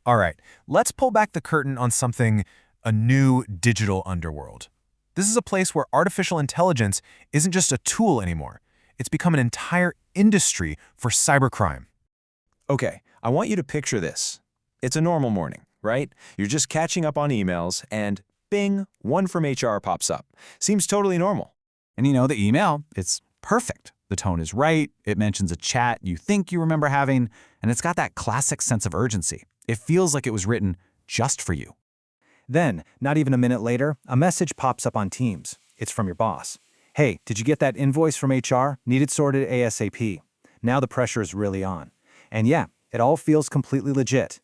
All right, let's pull back the curtain on something, a new digital underworld. This is a place where artificial intelligence isn't just a tool anymore. It's become an entire industry for cybercrime. Okay, I want you to picture this. It's a normal morning, right? You're just catching up on emails and bing, one from HR pops up. Seems totally normal. And you know, the email, it's perfect. The tone is right, it mentions a chat you think you remember having, and it's got that classic sense of urgency. It feels like it was written just for you. Then, not even a minute later, a message pops up on Teams. It's from your boss. Hey, did you get that invoice from HR? Need it sorted ASAP. Now the pressure is really on. And yeah, it all feels completely legit.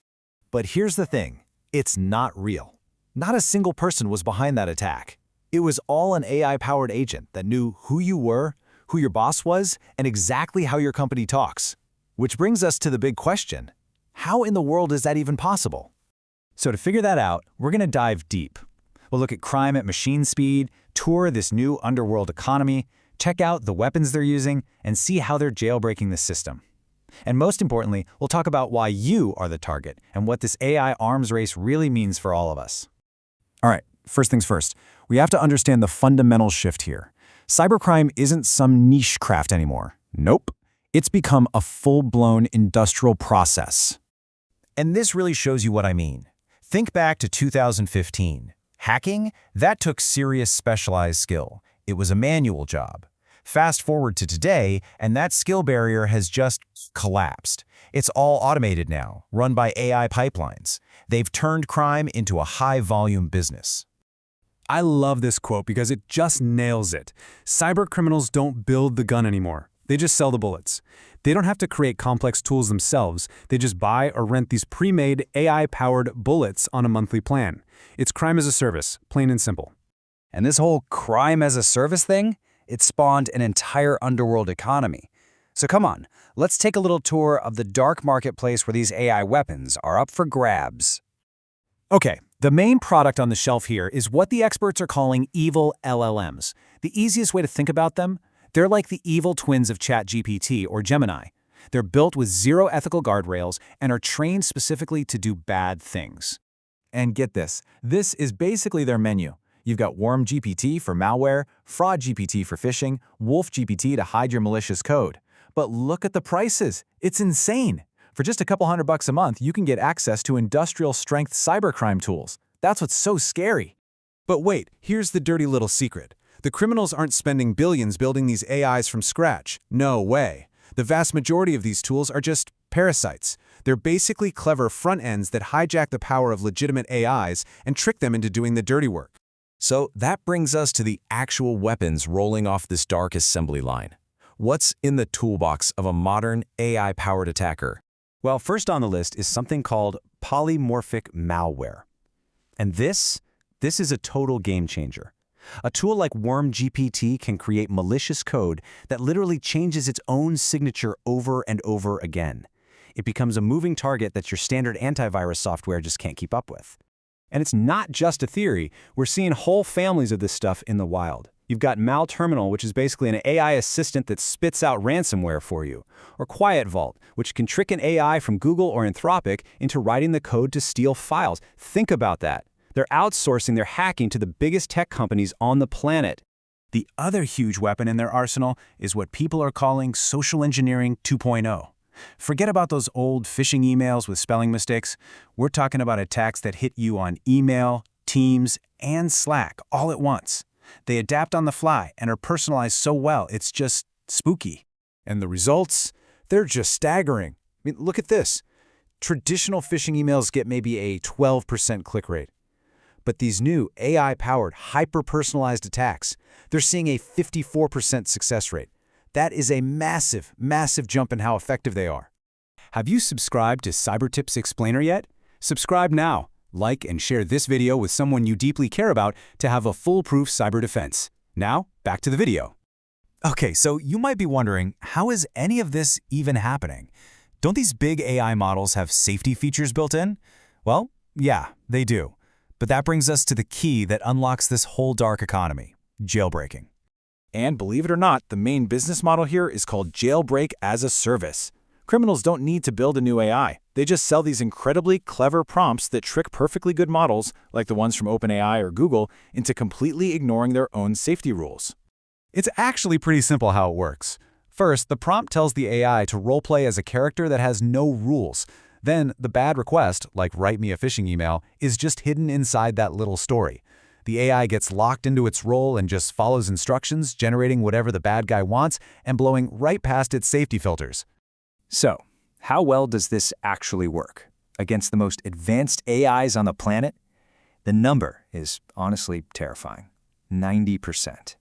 But here's the thing, it's not real. Not a single person was behind that attack. It was all an AI-powered agent that knew who you were, who your boss was, and exactly how your company talks. Which brings us to the big question. How in the world is that even possible? So to figure that out, we're going to dive deep. We'll look at crime at machine speed, tour this new underworld economy, check out the weapons they're using, and see how they're jailbreaking the system. And most importantly, we'll talk about why you are the target and what this AI arms race really means for all of us. All right, first things first. We have to understand the fundamental shift here. Cybercrime isn't some niche craft anymore. Nope. It's become a full-blown industrial process. And this really shows you what I mean. Think back to 2015. Hacking? That took serious specialized skill. It was a manual job. Fast forward to today, and that skill barrier has just collapsed. It's all automated now, run by AI pipelines. They've turned crime into a high-volume business. I love this quote because it just nails it. Cybercriminals don't build the gun anymore. They just sell the bullets. They don't have to create complex tools themselves. They just buy or rent these pre-made AI-powered bullets on a monthly plan. It's crime as a service, plain and simple. And this whole crime as a service thing, it spawned an entire underworld economy. So come on, let's take a little tour of the dark marketplace where these AI weapons are up for grabs. Okay, the main product on the shelf here is what the experts are calling evil LLMs. The easiest way to think about them? They're like the evil twins of ChatGPT or Gemini. They're built with zero ethical guardrails and are trained specifically to do bad things. And get this is basically their menu. You've got WormGPT for malware, FraudGPT for phishing, WolfGPT to hide your malicious code. But look at the prices. It's insane. For just a couple $100 a month, you can get access to industrial-strength cybercrime tools. That's what's so scary. But wait, here's the dirty little secret. The criminals aren't spending billions building these AIs from scratch. No way. The vast majority of these tools are just parasites. They're basically clever front ends that hijack the power of legitimate AIs and trick them into doing the dirty work. So that brings us to the actual weapons rolling off this dark assembly line. What's in the toolbox of a modern AI-powered attacker? Well, first on the list is something called polymorphic malware. And this is a total game changer. A tool like WormGPT can create malicious code that literally changes its own signature over and over again. It becomes a moving target that your standard antivirus software just can't keep up with. And it's not just a theory. We're seeing whole families of this stuff in the wild. You've got MalTerminal, which is basically an AI assistant that spits out ransomware for you, or Quiet Vault, which can trick an AI from Google or Anthropic into writing the code to steal files. Think about that. They're outsourcing their hacking to the biggest tech companies on the planet. The other huge weapon in their arsenal is what people are calling social engineering 2.0. Forget about those old phishing emails with spelling mistakes. We're talking about attacks that hit you on email, Teams, and Slack all at once. They adapt on the fly and are personalized so well, it's just spooky. And the results? They're just staggering. I mean, look at this. Traditional phishing emails get maybe a 12% click rate. But these new AI-powered, hyper-personalized attacks, they're seeing a 54% success rate. That is a massive, massive jump in how effective they are. Have you subscribed to CyberTips Explainer yet? Subscribe now. Like and share this video with someone you deeply care about to have a foolproof cyber defense. Now, back to the video. Okay, so you might be wondering, how is any of this even happening? Don't these big AI models have safety features built in? Well, yeah, they do. But that brings us to the key that unlocks this whole dark economy, jailbreaking. And believe it or not, the main business model here is called jailbreak as a service. Criminals don't need to build a new AI. They just sell these incredibly clever prompts that trick perfectly good models, like the ones from OpenAI or Google, into completely ignoring their own safety rules. It's actually pretty simple how it works. First, the prompt tells the AI to roleplay as a character that has no rules. Then, the bad request, like write me a phishing email, is just hidden inside that little story. The AI gets locked into its role and just follows instructions, generating whatever the bad guy wants and blowing right past its safety filters. So, how well does this actually work? Against the most advanced AIs on the planet? The number is honestly terrifying. 90%.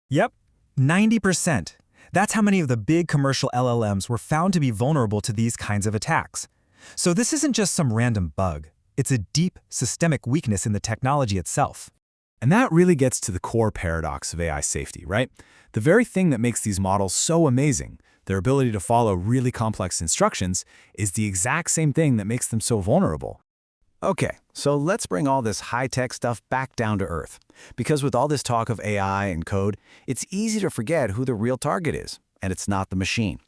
Yep, 90%. That's how many of the big commercial LLMs were found to be vulnerable to these kinds of attacks. So this isn't just some random bug. It's a deep, systemic weakness in the technology itself. And that really gets to the core paradox of AI safety, right? The very thing that makes these models so amazing, their ability to follow really complex instructions, is the exact same thing that makes them so vulnerable. Okay, so let's bring all this high-tech stuff back down to earth. Because with all this talk of AI and code, it's easy to forget who the real target is, and it's not the machine.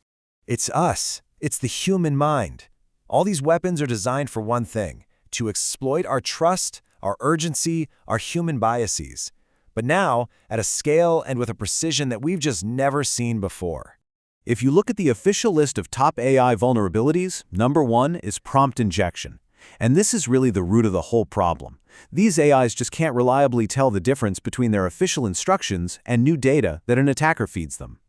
It's us. It's the human mind. All these weapons are designed for one thing: to exploit our trust, our urgency, our human biases. But now, at a scale and with a precision that we've just never seen before. If you look at the official list of top AI vulnerabilities, number 1 is prompt injection. And this is really the root of the whole problem. These AIs just can't reliably tell the difference between their official instructions and new data that an attacker feeds them.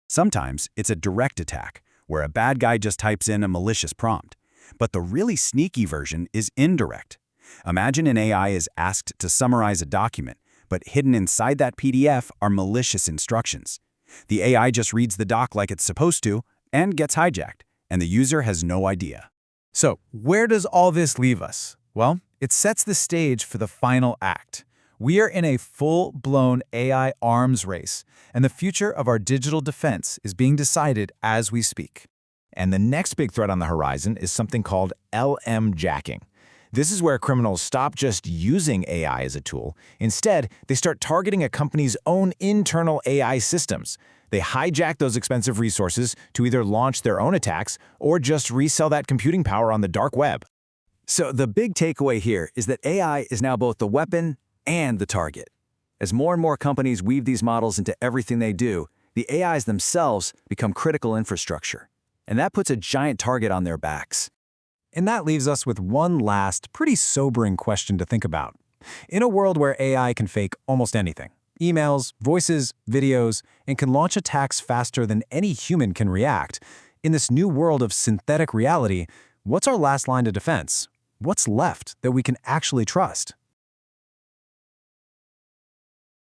Sometimes it's a direct attack, where a bad guy just types in a malicious prompt. But the really sneaky version is indirect. Imagine an AI is asked to summarize a document, but hidden inside that PDF are malicious instructions. The AI just reads the doc like it's supposed to and gets hijacked, and the user has no idea. So, where does all this leave us? Well, it sets the stage for the final act. We are in a full-blown AI arms race, and the future of our digital defense is being decided as we speak. And the next big threat on the horizon is something called LLMjacking. This is where criminals stop just using AI as a tool. Instead, they start targeting a company's own internal AI systems. They hijack those expensive resources to either launch their own attacks or just resell that computing power on the dark web. So the big takeaway here is that AI is now both the weapon and the target. As more and more companies weave these models into everything they do, the AIs themselves become critical infrastructure. And that puts a giant target on their backs. And that leaves us with one last, pretty sobering question to think about. In a world where AI can fake almost anything, emails, voices, videos, and can launch attacks faster than any human can react, in this new world of synthetic reality, what's our last line of defense? What's left that we can actually trust?